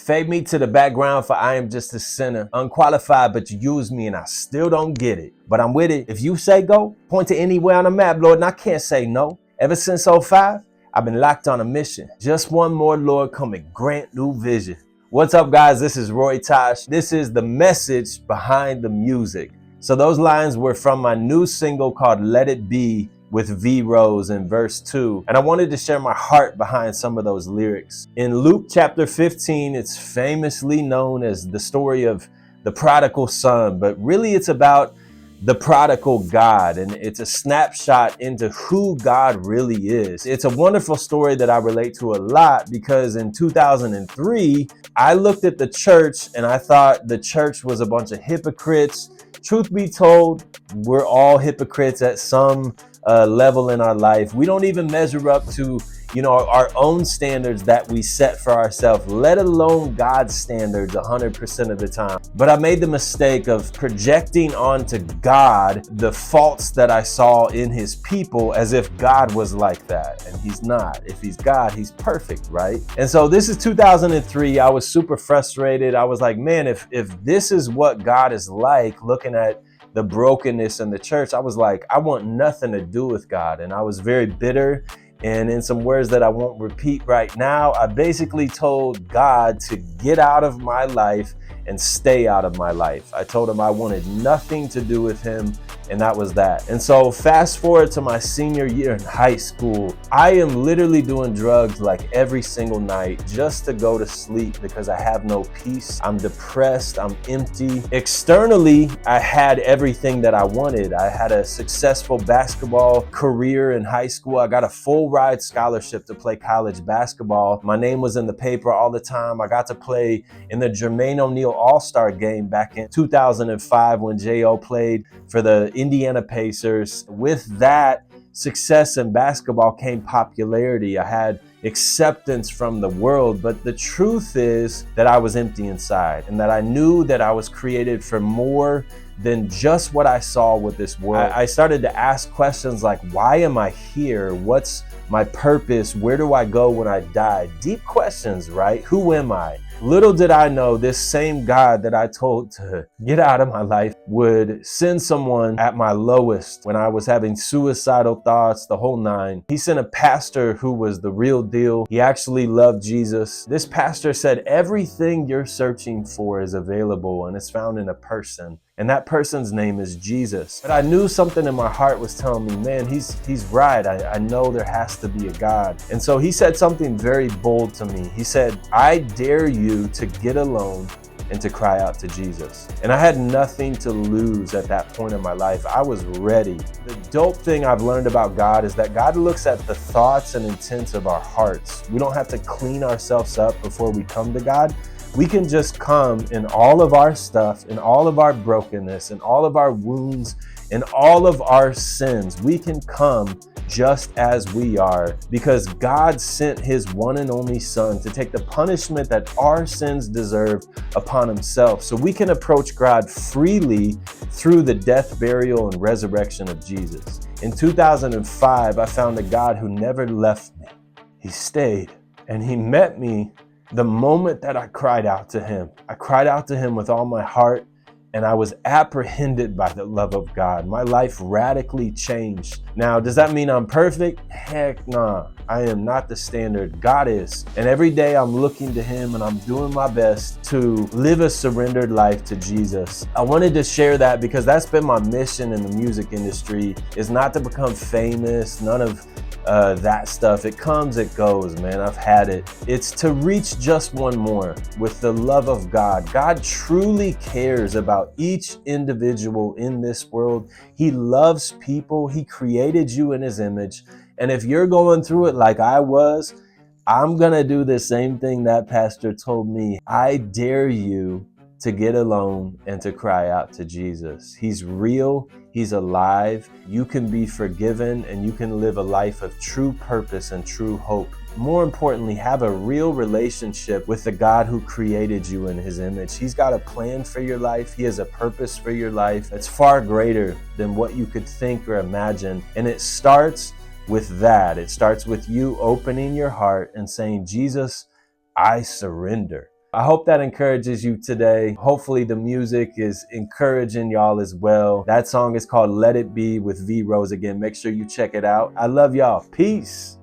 Fade me to the background, for I am just a sinner, unqualified, but you use me and I still don't get it. But I'm with it. If you say go, point to anywhere on the map, Lord, and I can't say no. Ever since '05, I've been locked on a mission. Just one more, Lord, come and grant new vision. What's up, guys? This is Roy Tosh. This is the message behind the music. So those lines were from my new single called Let It Be with V Rose in verse 2. And I wanted to share my heart behind some of those lyrics. In Luke chapter 15, it's famously known as the story of the prodigal son, but really it's about the prodigal God, and it's a snapshot into who God really is. It's a wonderful story that I relate to a lot because in 2003, I looked at the church and I thought the church was a bunch of hypocrites. Truth be told, we're all hypocrites at some level in our life. We don't even measure up to, our own standards that we set for ourselves, let alone God's standards 100% of the time. But I made the mistake of projecting onto God the faults that I saw in his people as if God was like that. And he's not. If he's God, he's perfect, right? And so this is 2003. I was super frustrated. I was like, man, if this is what God is like, looking at the brokenness in the church, I was like, I want nothing to do with God. And I was very bitter. And in some words that I won't repeat right now, I basically told God to get out of my life and stay out of my life. I told him I wanted nothing to do with him, and that was that. And so fast forward to my senior year in high school, I am literally doing drugs like every single night just to go to sleep because I have no peace. I'm depressed, I'm empty. Externally, I had everything that I wanted. I had a successful basketball career in high school. I got a full ride scholarship to play college basketball. My name was in the paper all the time. I got to play in the Jermaine O'Neal All-Star game back in 2005 when J.O. played for the Indiana Pacers. With that success in basketball came popularity. I had acceptance from the world, but the truth is that I was empty inside and that I knew that I was created for more than just what I saw with this world. I started to ask questions like, why am I here? What's my purpose? Where do I go when I die? Deep questions, right? Who am I? Little did I know this same God that I told to get out of my life would send someone at my lowest when I was having suicidal thoughts, the whole nine. He sent a pastor who was the real deal. He actually loved Jesus. This pastor said, everything you're searching for is available and it's found in a person. And that person's name is Jesus. But I knew something in my heart was telling me, man, he's right. I know there has to be a God. And so he said something very bold to me. He said, I dare you to get alone and to cry out to Jesus. And I had nothing to lose at that point in my life. I was ready. The dope thing I've learned about God is that God looks at the thoughts and intents of our hearts. We don't have to clean ourselves up before we come to God. We can just come in all of our stuff, in all of our brokenness, in all of our wounds, in all of our sins. We can come just as we are because God sent his one and only son to take the punishment that our sins deserve upon himself. So we can approach God freely through the death, burial, and resurrection of Jesus. In 2005, I found a God who never left me. He stayed and he met me the moment that I cried out to him. I cried out to him with all my heart, and I was apprehended by the love of God. My life radically changed. Now, does that mean I'm perfect? Heck nah. I am not the standard. God is. And every day I'm looking to him and I'm doing my best to live a surrendered life to Jesus. I wanted to share that because that's been my mission in the music industry, is not to become famous, none of that stuff. It comes, it goes, man. I've had it. It's to reach just one more with the love of God. God truly cares about each individual in this world. He loves people. He created you in his image. And if you're going through it like I was, I'm going to do the same thing that pastor told me. I dare you to get alone and to cry out to Jesus. He's real. He's alive. You can be forgiven and you can live a life of true purpose and true hope. More importantly, have a real relationship with the God who created you in his image. He's got a plan for your life. He has a purpose for your life. It's far greater than what you could think or imagine. And it starts with that. It starts with you opening your heart and saying, Jesus, I surrender. I hope that encourages you today. Hopefully the music is encouraging y'all as well. That song is called Let It Be with V Rose. Again, make sure you check it out. I love y'all. Peace.